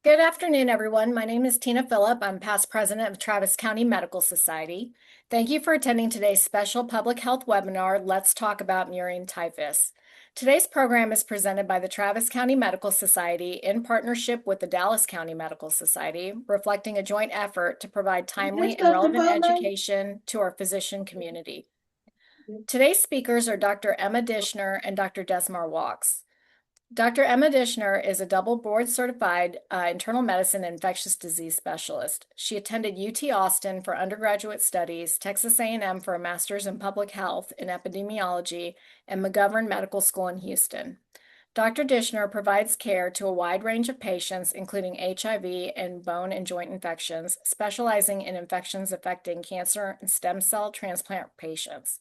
Good afternoon, everyone. My name is Tina Phillip. I'm past president of Travis County Medical Society. Thank you for attending today's special public health webinar, Let's Talk About Murine Typhus. Today's program is presented by the Travis County Medical Society in partnership with the Dallas County Medical Society, reflecting a joint effort to provide timely and relevant education to our physician community. Today's speakers are Dr. Emma Dishner and Dr. Desmar Walks. Dr. Emma Dishner is a double board certified internal medicine and infectious disease specialist. She attended UT Austin for undergraduate studies, Texas A&M for a master's in public health and epidemiology, and McGovern Medical School in Houston. Dr. Dishner provides care to a wide range of patients, including HIV and bone and joint infections, specializing in infections affecting cancer and stem cell transplant patients.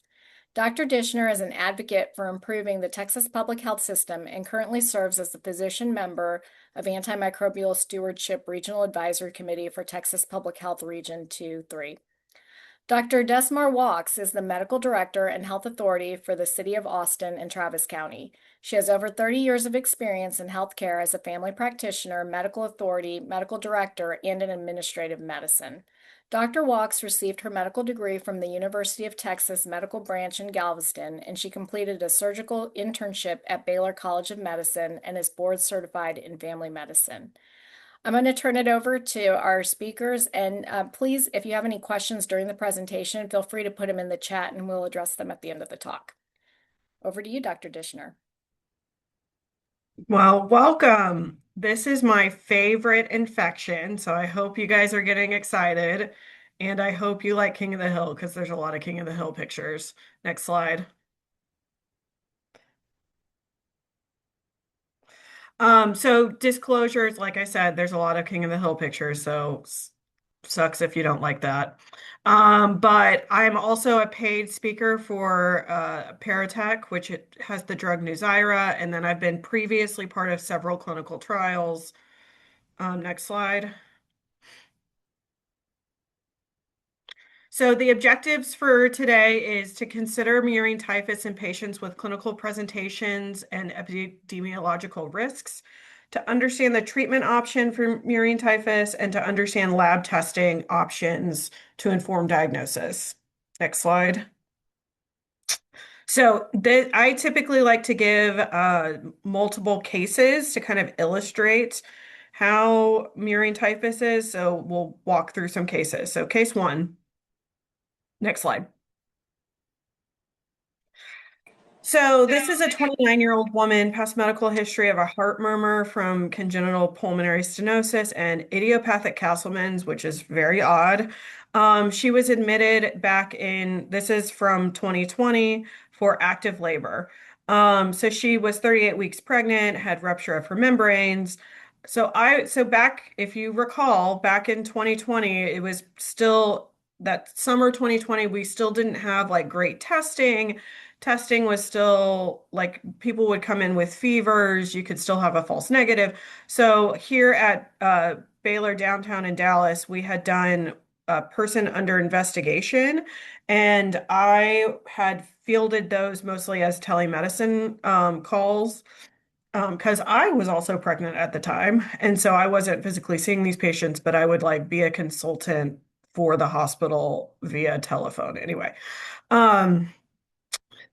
Dr. Dishner is an advocate for improving the Texas public health system and currently serves as the physician member of Antimicrobial Stewardship Regional Advisory Committee for Texas Public Health Region 2-3. Dr. Desmar Walks is the medical director and health authority for the city of Austin and Travis County. She has over 30 years of experience in healthcare as a family practitioner, medical authority, medical director, and in administrative medicine. Dr. Walks received her medical degree from the University of Texas Medical Branch in Galveston, and she completed a surgical internship at Baylor College of Medicine and is board certified in family medicine. I'm going to turn it over to our speakers, and please, if you have any questions during the presentation, feel free to put them in the chat and we'll address them at the end of the talk. Over to you, Dr. Dishner. Well, welcome. This is my favorite infection, so I hope you guys are getting excited, and I hope you like King of the Hill because there's a lot of King of the Hill pictures. Next slide. So disclosures, like I said, there's a lot of King of the Hill pictures, so sucks if you don't like that. But I'm also a paid speaker for Paratech, which it has the drug Nuzira, and then I've been previously part of several clinical trials. Next slide. So the objectives for today is to consider murine typhus in patients with clinical presentations and epidemiological risks, to understand the treatment option for murine typhus, and to understand lab testing options to inform diagnosis. Next slide. So I typically like to give multiple cases to kind of illustrate how murine typhus is. So we'll walk through some cases. So case one. Next slide. So this is a 29-year-old woman, past medical history of a heart murmur from congenital pulmonary stenosis and idiopathic Castleman's, which is very odd. She was admitted this is from 2020 for active labor. So she was 38 weeks pregnant, had rupture of her membranes. If you recall, back in 2020, it was still that summer 2020, we still didn't have like great testing. Testing was still like people would come in with fevers, you could still have a false negative. So here at Baylor downtown in Dallas, we had done a person under investigation, and I had fielded those mostly as telemedicine calls because I was also pregnant at the time. And so I wasn't physically seeing these patients, but I would like be a consultant for the hospital via telephone anyway. Um,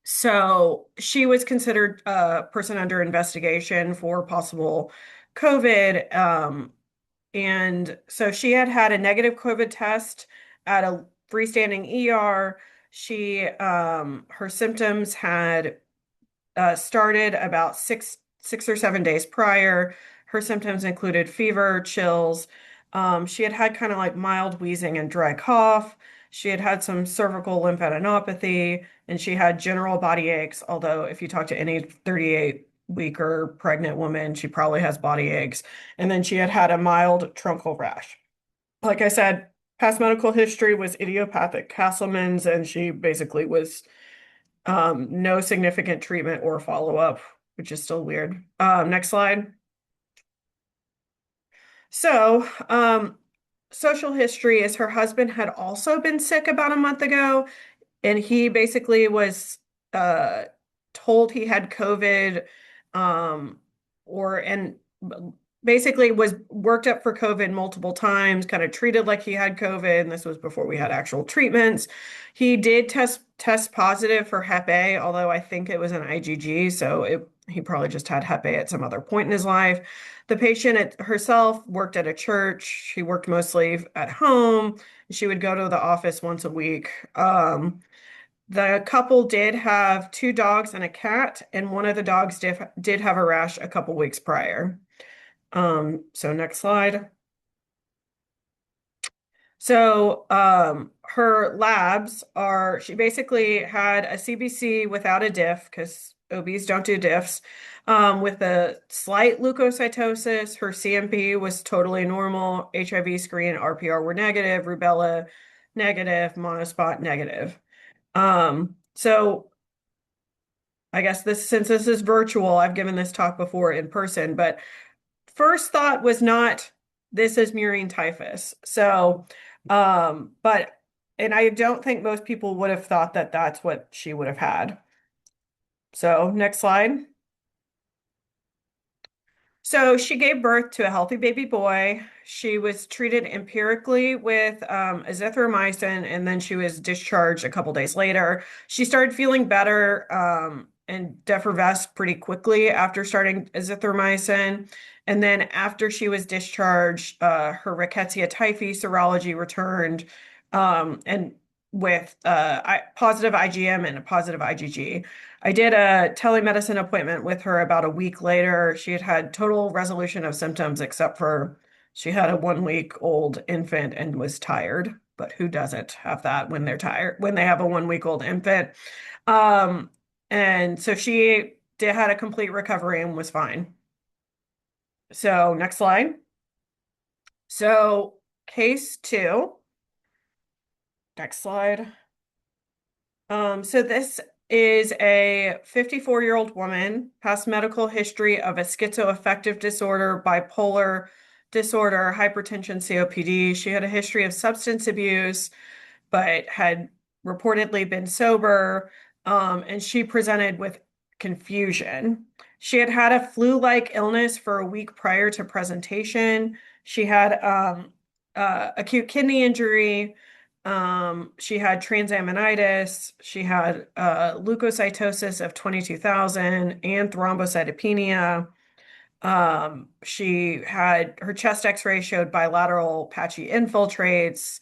so she was considered a person under investigation for possible COVID. And so she had had a negative COVID test at a freestanding ER. Her symptoms had started about six or 7 days prior. Her symptoms included fever, chills. She had had kind of like mild wheezing and dry cough. She had had some cervical lymphadenopathy, and she had general body aches. Although, if you talk to any 38-week or pregnant woman, she probably has body aches. And then she had had a mild truncal rash. Like I said, past medical history was idiopathic Castleman's, and she basically was no significant treatment or follow-up, which is still weird. Next slide. So, social history is her husband had also been sick about a month ago, and he basically was told he had COVID, or and basically was worked up for COVID multiple times, kind of treated like he had COVID, and this was before we had actual treatments. He did test positive for Hep A, although I think it was an IgG, so he probably just had Hep A at some other point in his life. The herself worked at a church. She worked mostly at home. She would go to the office once a week. The couple did have two dogs and a cat, and one of the dogs did have a rash a couple weeks prior. So next slide. So her labs are, she basically had a CBC without a diff because OBs don't do diffs, with a slight leukocytosis. Her CMP was totally normal. HIV screen, RPR were negative, rubella negative, monospot negative. So I guess since this is virtual, I've given this talk before in person, but first thought was not this is murine typhus. So, but, and I don't think most people would have thought that that's what she would have had. So next slide. So she gave birth to a healthy baby boy. She was treated empirically with azithromycin, and then she was discharged a couple days later. She started feeling better and defervesced pretty quickly after starting azithromycin. And then after she was discharged, her Rickettsia typhi serology returned, and with positive IgM and a positive IgG. I did a telemedicine appointment with her about a week later. She had had total resolution of symptoms, except for she had a 1 week old infant and was tired. But who doesn't have that when they're tired, when they have a 1 week old infant? Um, and so had a complete recovery and was fine. So next slide. So case two. Next slide. So this is a 54-year-old woman, past medical history of a schizoaffective disorder, bipolar disorder, hypertension, COPD. She had a history of substance abuse, but had reportedly been sober, and she presented with confusion. She had had a flu-like illness for a week prior to presentation. She had acute kidney injury. She had transaminitis. She had leukocytosis of 22,000 and thrombocytopenia. She had her chest x-ray showed bilateral patchy infiltrates.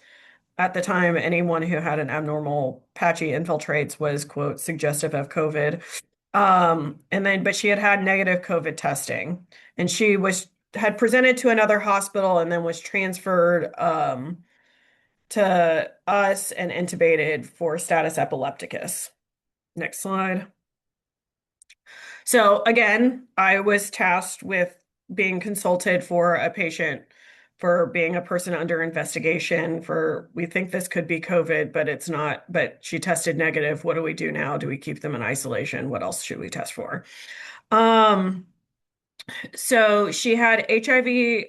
At the time, anyone who had an abnormal patchy infiltrates was, quote, suggestive of COVID. But she had had negative COVID testing, and had presented to another hospital and then was transferred to us and intubated for status epilepticus. Next slide. So again, I was tasked with being consulted for a patient for being a person under investigation for, we think this could be COVID, but it's not, but she tested negative. What do we do now? Do we keep them in isolation? What else should we test for? So she had HIV.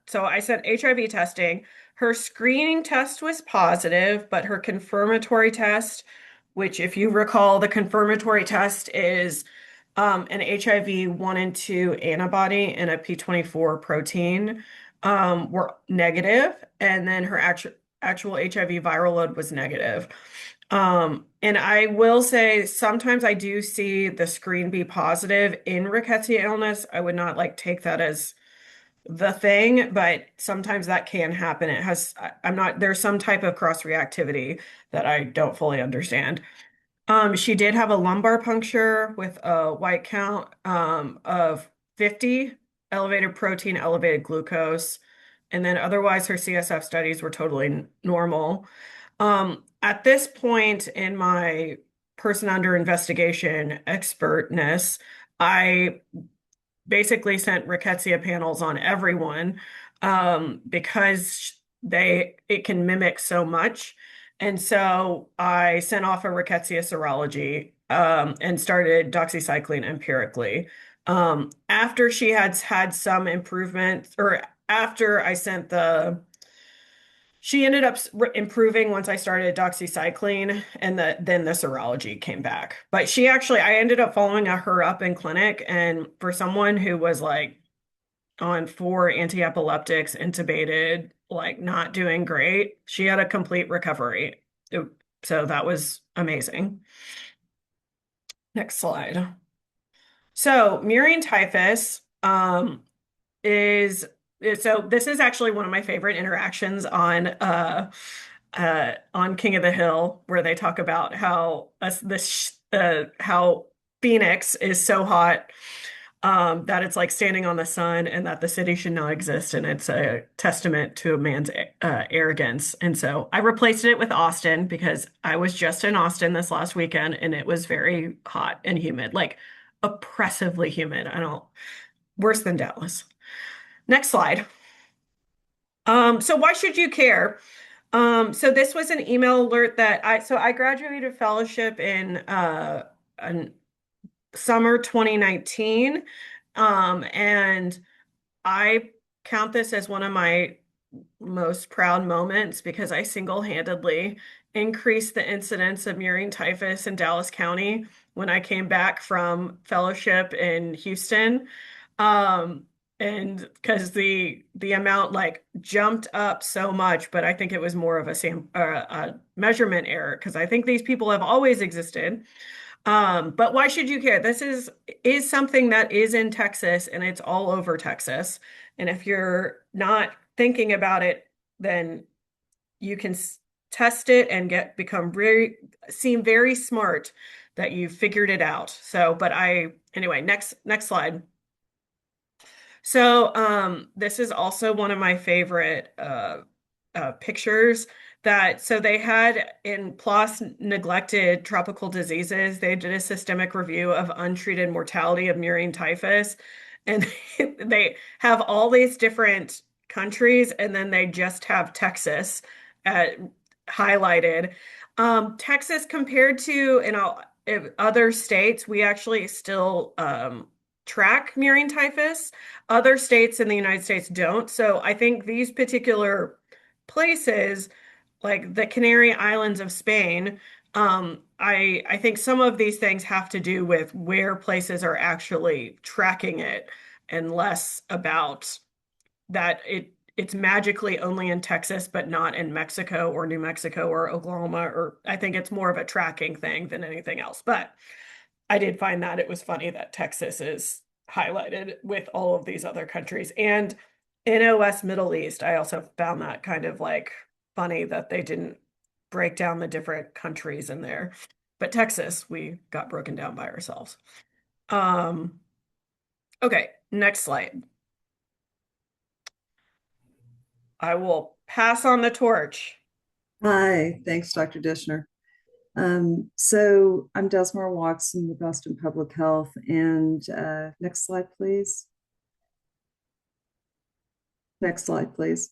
So I said HIV testing. Her screening test was positive, but her confirmatory test, which if you recall, the confirmatory test is an HIV 1 and 2 antibody and a P24 protein, were negative, and then her actual HIV viral load was negative. And I will say sometimes I do see the screen be positive in rickettsia illness. I would not take that as the thing, but sometimes that can happen. There's some type of cross reactivity that I don't fully understand. She did have a lumbar puncture with a white count of 50, elevated protein, elevated glucose, and then otherwise her CSF studies were totally normal. At this point in my person under investigation expertness, I basically sent rickettsia panels on everyone because it can mimic so much. And so I sent off a rickettsia serology and started doxycycline empirically. After she had had some improvement, or after I sent she ended up improving once I started doxycycline, and then the serology came back. But I ended up following her up in clinic, and for someone who was on 4 antiepileptics, intubated, like not doing great. She had a complete recovery. So that was amazing. Next slide. So murine typhus is so this is actually one of my favorite interactions on King of the Hill, where they talk about how how Phoenix is so hot that it's like standing on the sun, and that the city should not exist, and it's a testament to a man's arrogance. And so I replaced it with Austin because I was just in Austin this last weekend, and it was very hot and humid, like oppressively humid. I don't Worse than Dallas. Next slide. So why should you care? So this was an email alert that I graduated fellowship in summer 2019. And I count this as one of my most proud moments because I single-handedly increased the incidence of murine typhus in Dallas County when I came back from fellowship in Houston. Um, and because the amount like jumped up so much, but I think it was more of a measurement error because I think these people have always existed. But why should you care? This is something that is in Texas, and it's all over Texas. And if you're not thinking about it, then you can test it and seem very smart that you figured it out. So, anyway, next slide. So, this is also one of my favorite pictures so they had in PLOS neglected tropical diseases, they did a systemic review of untreated mortality of murine typhus. And they have all these different countries, and then they just have Texas uh, highlighted. Texas compared to other states, we actually still track murine typhus. Other states in the United States don't. So I think these particular places, like the Canary Islands of Spain, I think some of these things have to do with where places are actually tracking it, and less about that it's magically only in Texas, but not in Mexico or New Mexico or Oklahoma, or I think it's more of a tracking thing than anything else. But I did find that it was funny that Texas is highlighted with all of these other countries. And NOS Middle East, I also found that kind of like funny that they didn't break down the different countries in there. But Texas, we got broken down by ourselves. Um, okay, next slide. I will pass on the torch. Hi, thanks, Dr. Dishner. So I'm Desmar Watson with Boston Public Health, and next slide, please. Next slide, please.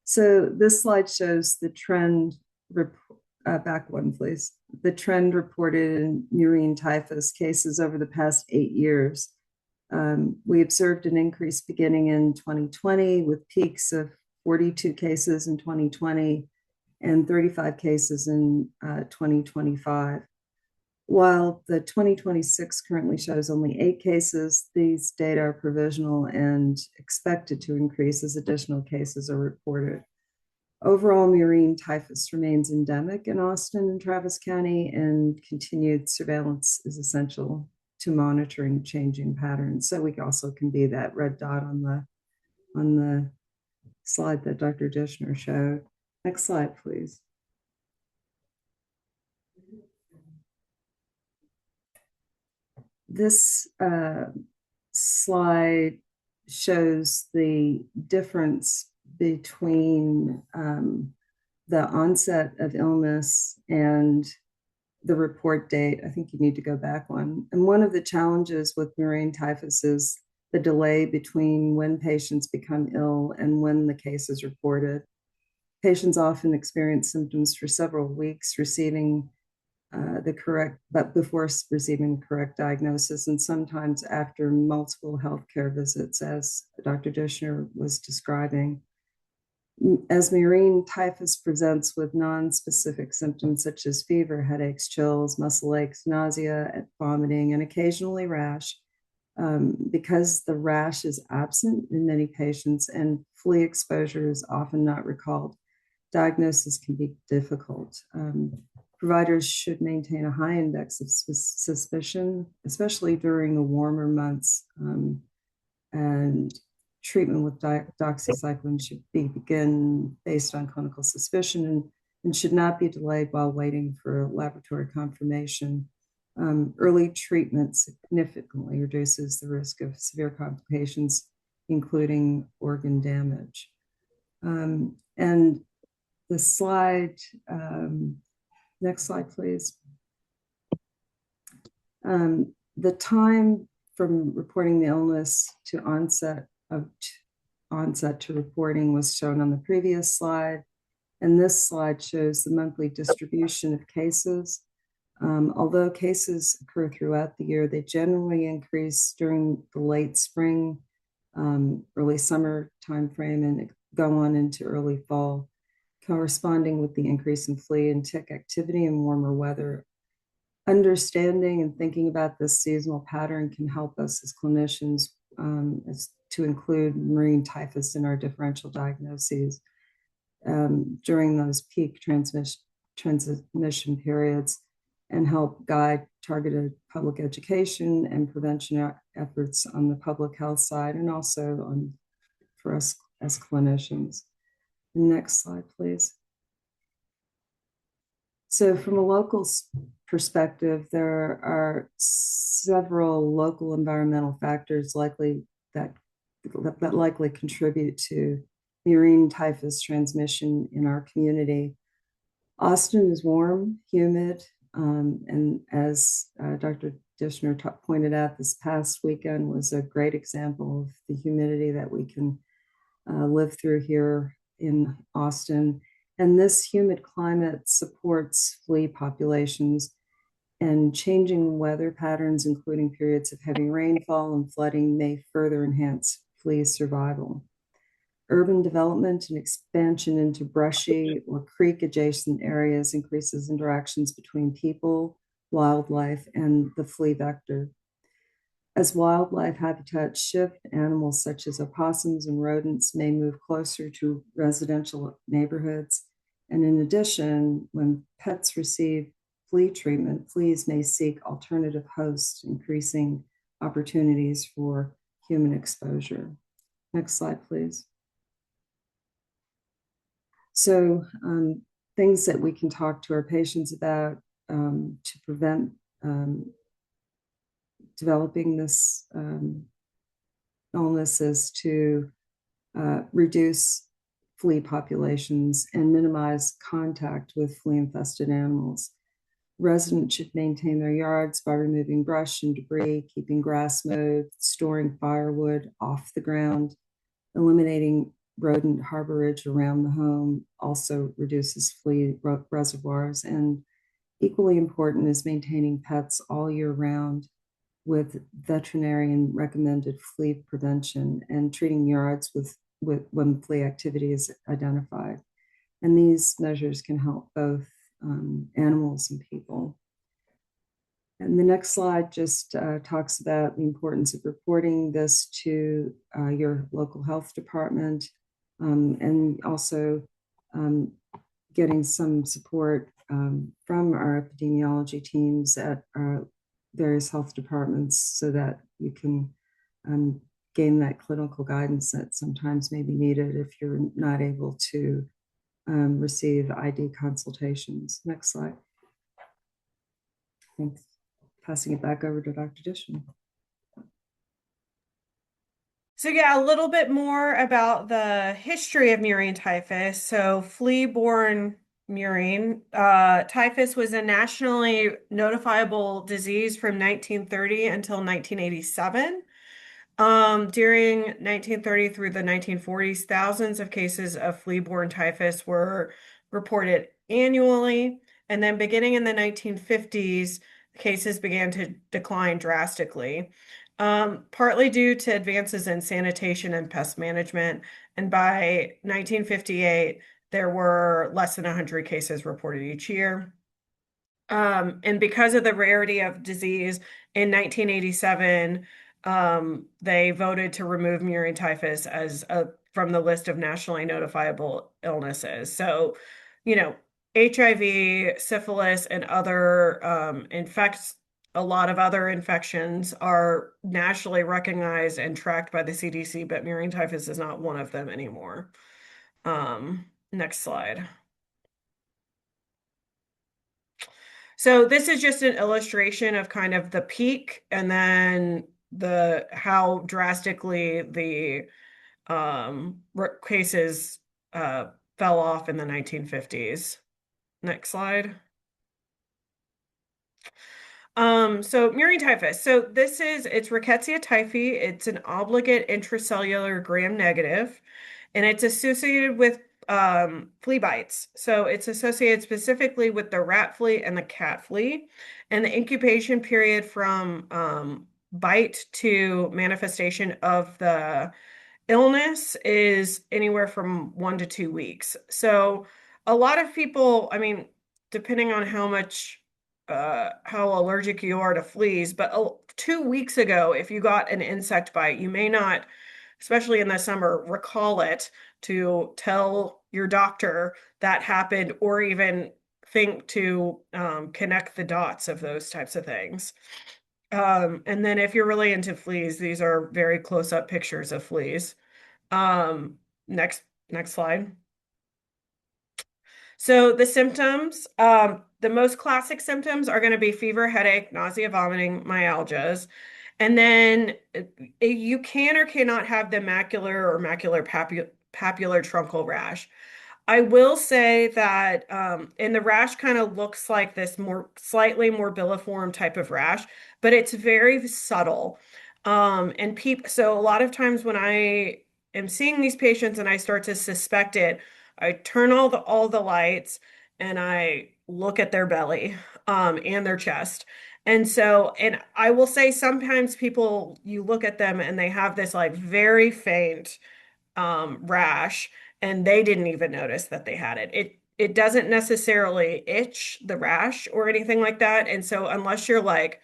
So this slide shows the trend, back one, please. The trend reported in murine typhus cases over the past 8 years. We observed an increase beginning in 2020 with peaks of 42 cases in 2020 and 35 cases in 2025. While the 2026 currently shows only 8 cases, these data are provisional and expected to increase as additional cases are reported. Overall, murine typhus remains endemic in Austin and Travis County, and continued surveillance is essential to monitoring changing patterns. So we also can be that red dot on the slide that Dr. Dishner showed. Next slide, please. This slide shows the difference between the onset of illness and the report date. I think you need to go back one. And one of the challenges with murine typhus is the delay between when patients become ill and when the case is reported. Patients often experience symptoms for several weeks before receiving the correct diagnosis, and sometimes after multiple healthcare visits, as Dr. Dishner was describing. As murine typhus presents with non-specific symptoms such as fever, headaches, chills, muscle aches, nausea, vomiting, and occasionally rash, Because the rash is absent in many patients and flea exposure is often not recalled, diagnosis can be difficult. Providers should maintain a high index of suspicion, especially during the warmer months, and treatment with doxycycline should begin based on clinical suspicion and should not be delayed while waiting for laboratory confirmation. Early treatment significantly reduces the risk of severe complications, including organ damage. And the slide, next slide, please. The time from reporting the illness to onset to reporting was shown on the previous slide. And this slide shows the monthly distribution of cases. Although cases occur throughout the year, they generally increase during the late spring, early summer timeframe, and go on into early fall, corresponding with the increase in flea and tick activity in warmer weather. Understanding and thinking about this seasonal pattern can help us as clinicians to include Murine typhus in our differential diagnoses during those peak transmission periods, and help guide targeted public education and prevention efforts on the public health side and also for us as clinicians. Next slide, please. So from a local perspective, there are several local environmental factors that likely contribute to Murine typhus transmission in our community. Austin is warm, humid, and as Dr. Dishner pointed out, this past weekend was a great example of the humidity that we can live through here in Austin. And this humid climate supports flea populations, and changing weather patterns, including periods of heavy rainfall and flooding, may further enhance flea survival. Urban development and expansion into brushy or creek adjacent areas increases interactions between people, wildlife, and the flea vector. As wildlife habitats shift, animals such as opossums and rodents may move closer to residential neighborhoods. And in addition, when pets receive flea treatment, fleas may seek alternative hosts, increasing opportunities for human exposure. Next slide, please. So things that we can talk to our patients about to prevent developing this illness is to reduce flea populations and minimize contact with flea-infested animals. Residents should maintain their yards by removing brush and debris, keeping grass mowed, storing firewood off the ground. Eliminating rodent harborage around the home also reduces flea reservoirs. And equally important is maintaining pets all year round with veterinarian recommended flea prevention and treating yards with when flea activity is identified. And these measures can help both animals and people. And the next slide just talks about the importance of reporting this to your local health department, and also getting some support from our epidemiology teams at various health departments so that you can gain that clinical guidance that sometimes may be needed if you're not able to receive ID consultations. Next slide. Thanks. Passing it back over to Dr. Dishner. So yeah, a little bit more about the history of murine typhus. So flea-borne murine typhus was a nationally notifiable disease from 1930 until 1987. During 1930 through the 1940s, thousands of cases of flea-borne typhus were reported annually. And then beginning in the 1950s, cases began to decline drastically, partly due to advances in sanitation and pest management. And by 1958, there were less than 100 cases reported each year. And because of the rarity of disease, in 1987, they voted to remove murine typhus from the list of nationally notifiable illnesses. So, HIV, syphilis, and other a lot of other infections are nationally recognized and tracked by the CDC, but murine typhus is not one of them anymore. Next slide. So this is just an illustration of kind of the peak and then how drastically the cases fell off in the 1950s. Next slide. So murine typhus. So it's Rickettsia typhi. It's an obligate intracellular gram-negative, and it's associated with flea bites. So it's associated specifically with the rat flea and the cat flea. And the incubation period from bite to manifestation of the illness is anywhere from 1 to 2 weeks. So a lot of people, I mean, depending on how allergic you are to fleas, but 2 weeks ago, if you got an insect bite, you may not, especially in the summer, recall it to tell your doctor that happened or even think to connect the dots of those types of things. And then if you're really into fleas, these are very close-up pictures of fleas. Next slide. So the symptoms, the most classic symptoms are going to be fever, headache, nausea, vomiting, myalgias. And then you can or cannot have the macular or papular truncal rash. I will say that, and the rash kind of looks like this slightly morbilliform type of rash, but it's very subtle. So a lot of times when I am seeing these patients and I start to suspect it, I turn all the lights and I look at their belly, and their chest. And I will say sometimes you look at them and they have this like very faint, rash, and they didn't even notice that they had it. It doesn't necessarily itch, the rash, or anything like that. And so unless you're like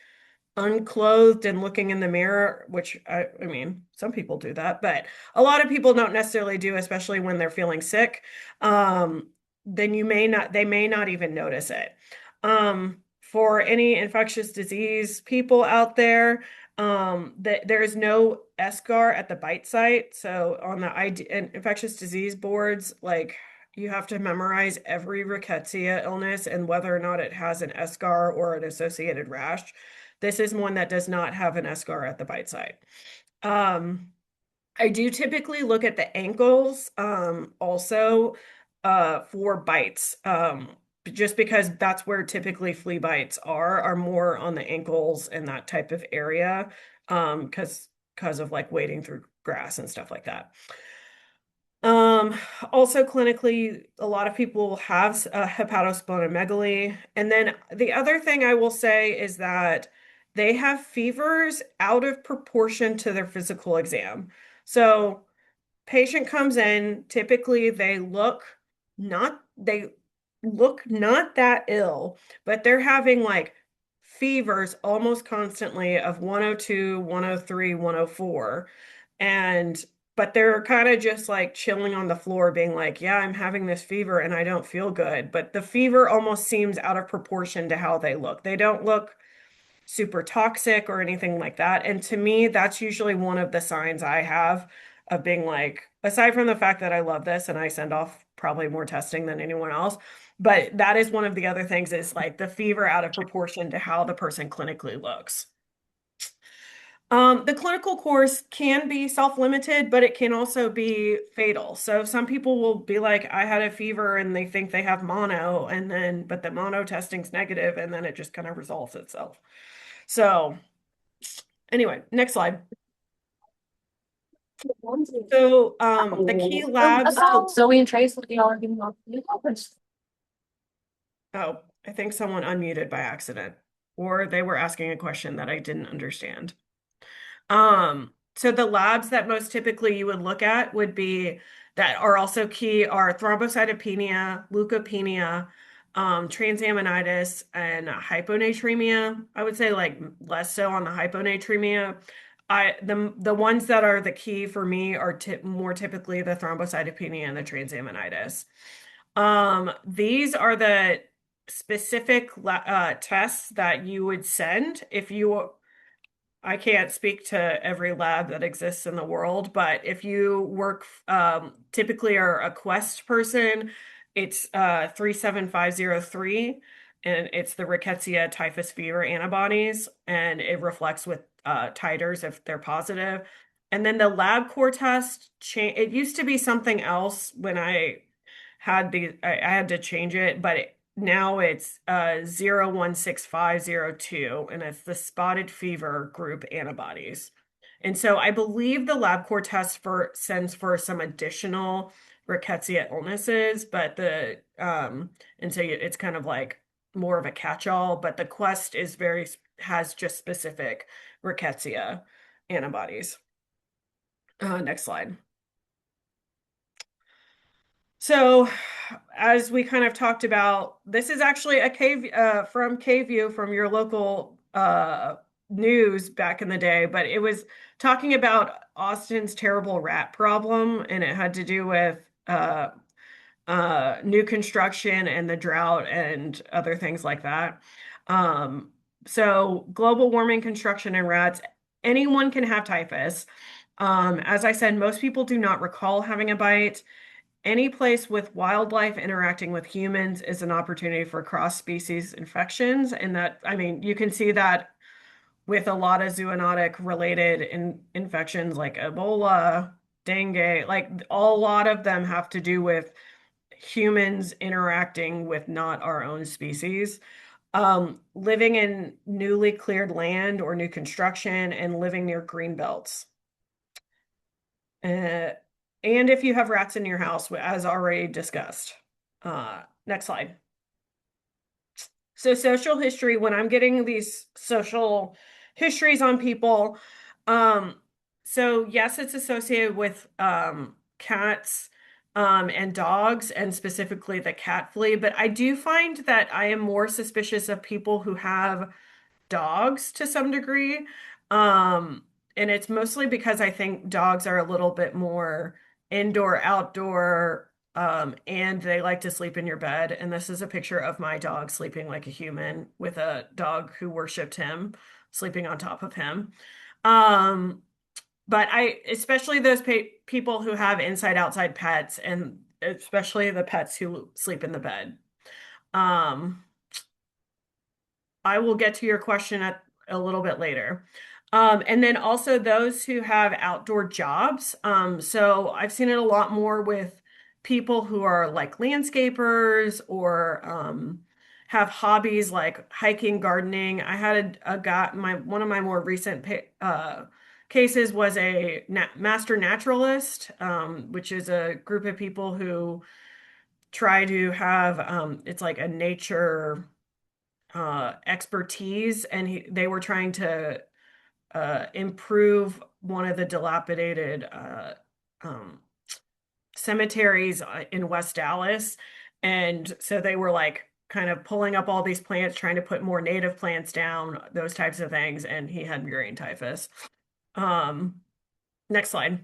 unclothed and looking in the mirror, which I mean, some people do that, but a lot of people don't necessarily do, especially when they're feeling sick, then they may not even notice it. For any infectious disease people out there, there is no eschar at the bite site. So on the infectious disease boards, like you have to memorize every rickettsia illness and whether or not it has an eschar or an associated rash. This is one that does not have an eschar at the bite site. I do typically look at the ankles, also, for bites, just because that's where typically flea bites are more on the ankles and that type of area, because of like wading through grass and stuff like that. Also clinically, a lot of people have hepatosplenomegaly. And then the other thing I will say is that they have fevers out of proportion to their physical exam. So patient comes in, typically they look not that ill, but they're having like fevers almost constantly of 102, 103, 104. But they're kind of just like chilling on the floor, being like, yeah, I'm having this fever and I don't feel good. But the fever almost seems out of proportion to how they look. They don't look super toxic or anything like that. And to me, that's usually one of the signs I have of being like, aside from the fact that I love this and I send off probably more testing than anyone else, but that is one of the other things is like the fever out of proportion to how the person clinically looks. The clinical course can be self-limited, but it can also be fatal. So some people will be like, I had a fever and they think they have mono, but the mono testing's negative, and then it just kind of resolves itself. So anyway, next slide. So the key labs. Zoe and Trace looking all giving off the conference. Oh, I think someone unmuted by accident, or they were asking a question that I didn't understand. So the labs that most typically you would look at that are also key are thrombocytopenia, leukopenia, transaminitis, and hyponatremia. I would say like less so on the hyponatremia. the ones that are the key for me are more typically the thrombocytopenia and the transaminitis. These are the specific tests that you would send if you, I can't speak to every lab that exists in the world, but if you work, typically are a Quest person, it's 37503, and it's the Rickettsia typhus fever antibodies, and it reflects with titers if they're positive. And then the LabCorp test, it used to be something else when I had to change it, but now it's 016502, and it's the spotted fever group antibodies. And so I believe the LabCorp test sends for some additional rickettsia illnesses, but and so it's kind of like more of a catch-all, but the Quest has just specific rickettsia antibodies. Next slide. So, as we kind of talked about, this is actually a from KView from your local news back in the day, but it was talking about Austin's terrible rat problem, and it had to do with new construction and the drought and other things like that. So, global warming, construction, and rats, anyone can have typhus. As I said, most people do not recall having a bite. Any place with wildlife interacting with humans is an opportunity for cross-species infections. And that, I mean, you can see that with a lot of zoonotic related infections like Ebola, dengue, like a lot of them have to do with humans interacting with not our own species. Living in newly cleared land or new construction and living near green belts. And if you have rats in your house, as already discussed. Next slide. So social history, when I'm getting these social histories on people, so yes, it's associated with cats and dogs, and specifically the cat flea, but I do find that I am more suspicious of people who have dogs to some degree. And it's mostly because I think dogs are a little bit more indoor, outdoor, and they like to sleep in your bed. And this is a picture of my dog sleeping like a human with a dog who worshipped him, sleeping on top of him. But especially those people who have inside-outside pets, and especially the pets who sleep in the bed. I will get to your question a little bit later. And then also those who have outdoor jobs. So I've seen it a lot more with people who are like landscapers or have hobbies like hiking, gardening. I had a guy, one of my more recent cases was a master naturalist, which is a group of people who try to have, it's like a nature expertise, and they were trying to improve one of the dilapidated cemeteries in West Dallas. And so they were like kind of pulling up all these plants, trying to put more native plants down, those types of things. And he had murine typhus. Next slide.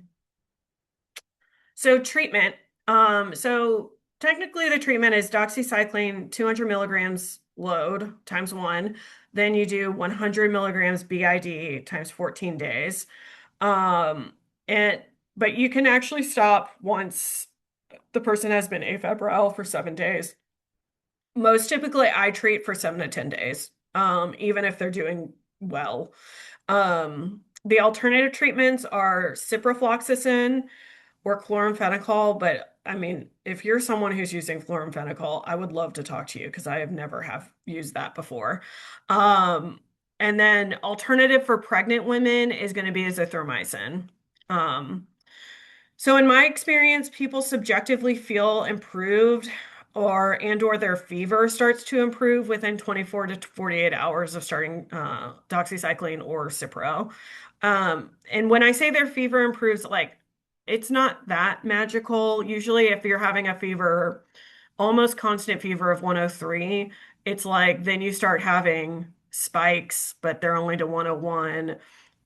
So treatment. So technically the treatment is doxycycline, 200 milligrams load times 1. Then you do 100 milligrams BID times 14 days. But you can actually stop once the person has been afebrile for 7 days. Most typically I treat for 7 to 10 days, even if they're doing well. The alternative treatments are ciprofloxacin or chloramphenicol, but I mean, if you're someone who's using chloramphenicol, I would love to talk to you because I have never have used that before. And then alternative for pregnant women is going to be azithromycin. So in my experience, people subjectively feel improved or their fever starts to improve within 24 to 48 hours of starting doxycycline or Cipro. And when I say their fever improves, like it's not that magical. Usually if you're having a fever, almost constant fever of 103, it's like then you start having spikes, but they're only to 101.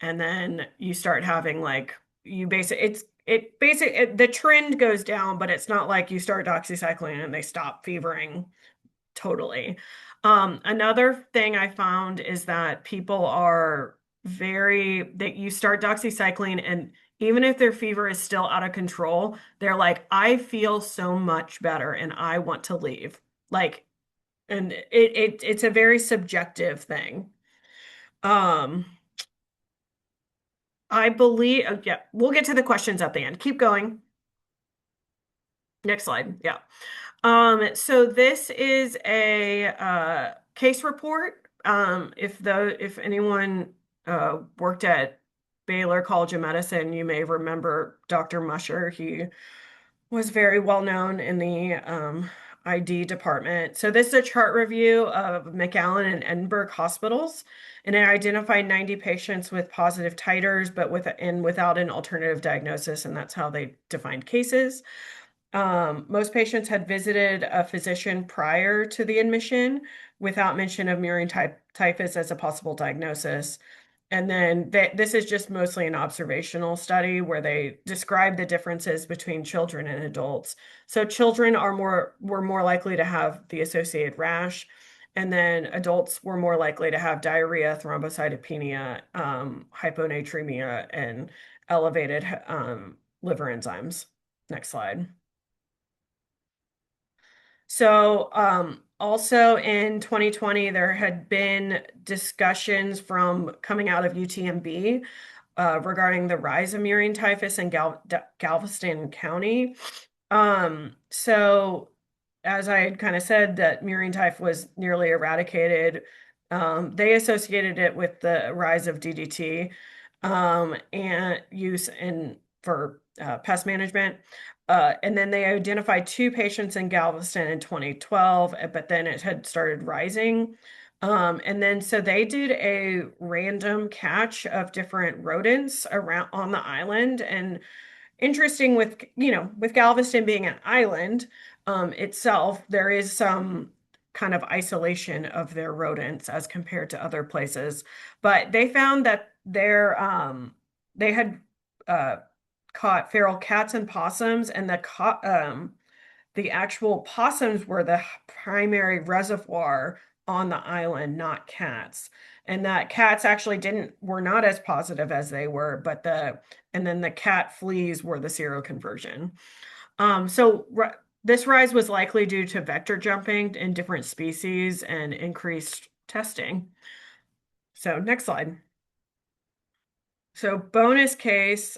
and then you start having like the trend goes down, but it's not like you start doxycycline and they stop fevering totally. Another thing I found is that people are that you start doxycycline, and even if their fever is still out of control, they're like, I feel so much better and I want to leave. Like, and it's a very subjective thing. Um, I believe, yeah, we'll get to the questions at the end. Keep going. Next slide. Yeah. So this is a case report. If anyone worked at Baylor College of Medicine, you may remember Dr. Musher. He was very well known in the ID department. So this is a chart review of McAllen and Edinburgh hospitals, and it identified 90 patients with positive titers, but without an alternative diagnosis, and that's how they defined cases. Most patients had visited a physician prior to the admission without mention of murine typhus as a possible diagnosis. And then this is just mostly an observational study where they describe the differences between children and adults. So children were more likely to have the associated rash, and then adults were more likely to have diarrhea, thrombocytopenia, hyponatremia, and elevated liver enzymes. Next slide. So, also in 2020, there had been discussions from coming out of UTMB regarding the rise of murine typhus in Galveston County. So, as I had kind of said, that murine typhus was nearly eradicated. They associated it with the rise of DDT and use for pest management. And then they identified 2 patients in Galveston in 2012, but then it had started rising. And then so they did a random catch of different rodents around on the island. And interesting with Galveston being an island itself, there is some kind of isolation of their rodents as compared to other places. But they found that they had caught feral cats and possums, and the actual possums were the primary reservoir on the island, not cats. And that cats actually were not as positive as they were, and then the cat fleas were the seroconversion. So this rise was likely due to vector jumping in different species and increased testing. So next slide. So bonus case,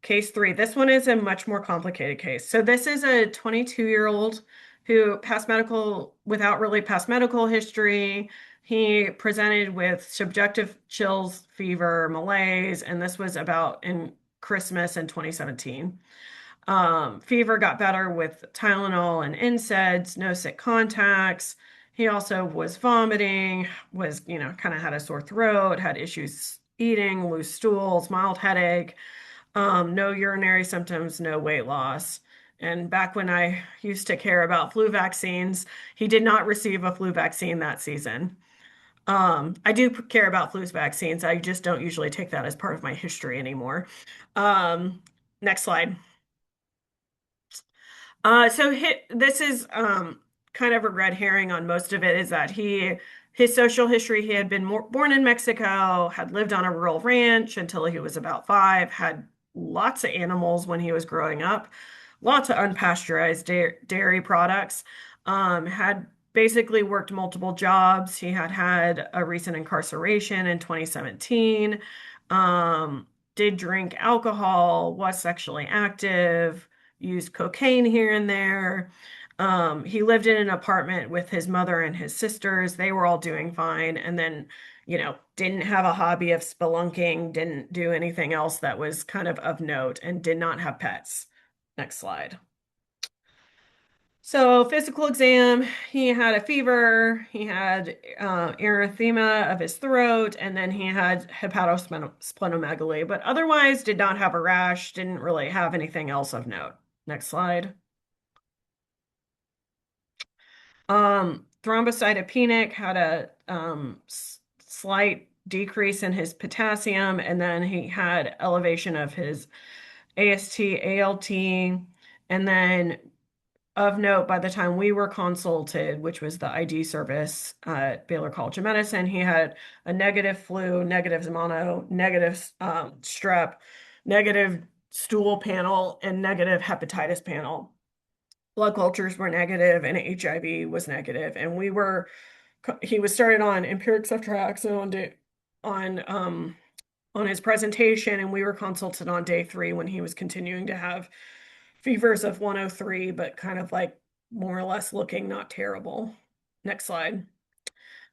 case 3. This one is a much more complicated case. So this is a 22-year-old who without really past medical history. He presented with subjective chills, fever, malaise, and this was about in Christmas in 2017. Fever got better with Tylenol and NSAIDs, no sick contacts. He also was vomiting, kind of had a sore throat, had issues eating, loose stools, mild headache, no urinary symptoms, no weight loss. And back when I used to care about flu vaccines, he did not receive a flu vaccine that season. I do care about flu vaccines. I just don't usually take that as part of my history anymore. Next slide. This is kind of a red herring on most of it, is that his social history, he had been born in Mexico, had lived on a rural ranch until he was about 5, had lots of animals when he was growing up, lots of unpasteurized dairy products, had basically worked multiple jobs. He had a recent incarceration in 2017, did drink alcohol, was sexually active, used cocaine here and there. He lived in an apartment with his mother and his sisters. They were all doing fine. And then, didn't have a hobby of spelunking, didn't do anything else that was kind of note, and did not have pets. Next slide. So physical exam, he had a fever, he had erythema of his throat, and then he had hepatosplenomegaly, but otherwise did not have a rash, didn't really have anything else of note. Next slide. Thrombocytopenic, had a slight decrease in his potassium, and then he had elevation of his AST, ALT, and then of note, by the time we were consulted, which was the ID service at Baylor College of Medicine, he had a negative flu, negative mono, negative strep, negative stool panel, and negative hepatitis panel. Blood cultures were negative and HIV was negative, and he was started on empiric ceftriaxone on his presentation, and we were consulted on day 3 when he was continuing to have fevers of 103, but kind of like more or less looking not terrible. Next slide.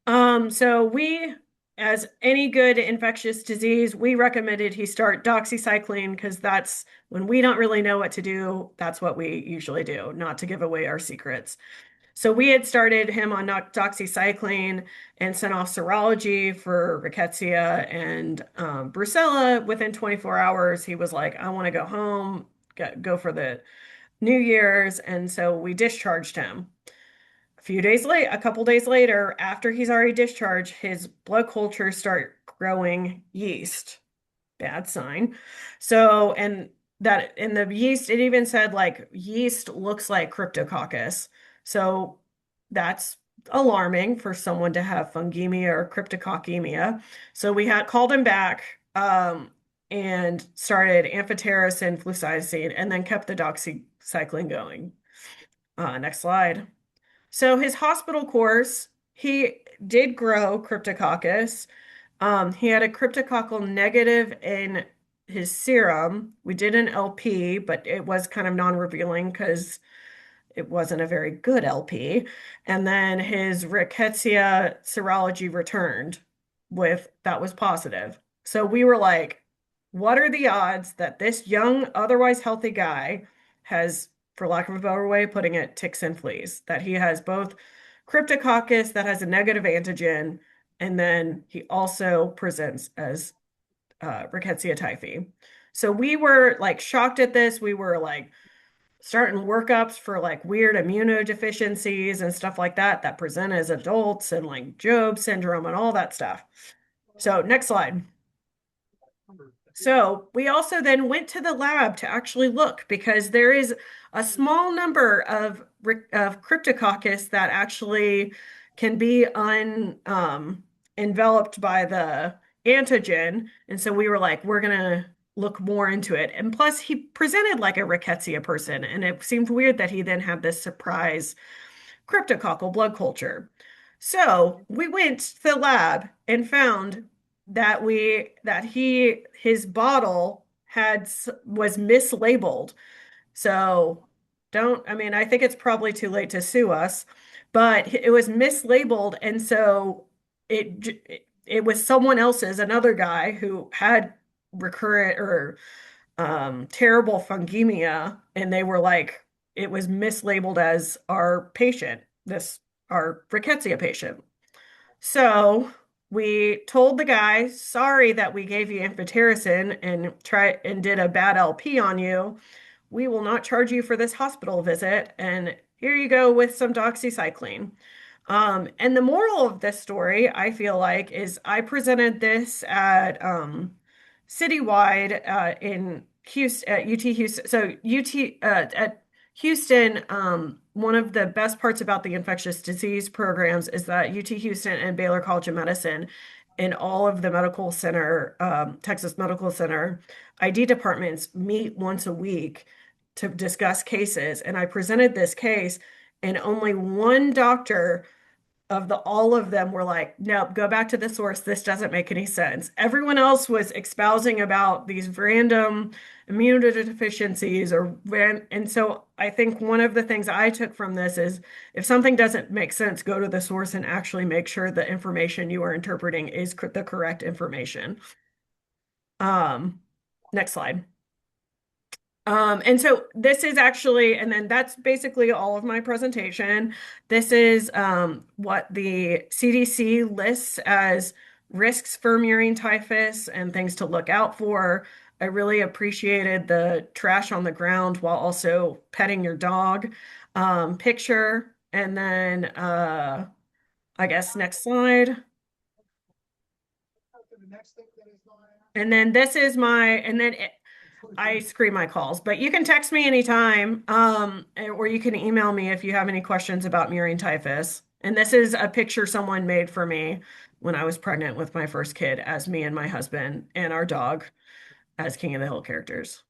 So we, as any good infectious disease, we recommended he start doxycycline because that's when we don't really know what to do. That's what we usually do, not to give away our secrets. So we had started him on doxycycline and sent off serology for rickettsia and brucella. Within 24 hours, he was like, I want to go home, go for the New Year's. And so we discharged him. A couple days later, after he's already discharged, his blood cultures start growing yeast. Bad sign. So, and that in the yeast, it even said like yeast looks like cryptococcus. So that's alarming for someone to have fungemia or cryptococcemia. So we had called him back and started amphotericin, flucytosine, and then kept the doxycycline going. Next slide. So his hospital course, he did grow cryptococcus. He had a cryptococcal negative in his serum. We did an LP, but it was kind of non-revealing because it wasn't a very good LP. And then his rickettsia serology returned that was positive. So we were like, what are the odds that this young, otherwise healthy guy has, for lack of a better way of putting it, ticks and fleas, that he has both cryptococcus that has a negative antigen, and then he also presents as rickettsia typhi. So we were like shocked at this. We were like starting workups for like weird immunodeficiencies and stuff like that present as adults, and like Job syndrome and all that stuff. So next slide. So we also then went to the lab to actually look because there is a small number of cryptococcus that actually can be enveloped by the antigen. And so we were like, we're going to look more into it. And plus, he presented like a rickettsia person, and it seemed weird that he then had this surprise cryptococcal blood culture. So we went to the lab and found that his bottle was mislabeled. So I think it's probably too late to sue us, but it was mislabeled, and so it was someone else's, another guy who had recurrent or terrible fungemia, and they were like, it was mislabeled as our patient, our rickettsia patient. So we told the guy, sorry that we gave you amphotericin and did a bad LP on you. We will not charge you for this hospital visit, and here you go with some doxycycline. And the moral of this story, I feel like, is I presented this at citywide in Houston, at UT Houston. So at Houston, one of the best parts about the infectious disease programs is that UT Houston and Baylor College of Medicine and all of the medical center, Texas Medical Center ID departments meet once a week to discuss cases. And I presented this case, and only one doctor of all of them were like, nope, go back to the source. This doesn't make any sense. Everyone else was espousing about these random immunodeficiencies and so I think one of the things I took from this is if something doesn't make sense, go to the source and actually make sure the information you are interpreting is the correct information. Next slide. And so this is actually, and then that's basically all of my presentation. This is what the CDC lists as risks for murine typhus and things to look out for. I really appreciated the trash on the ground while also petting your dog picture. And then I guess next slide. And then this is I screen my calls, but you can text me anytime, or you can email me if you have any questions about murine typhus. And this is a picture someone made for me when I was pregnant with my first kid as me and my husband and our dog as King of the Hill characters.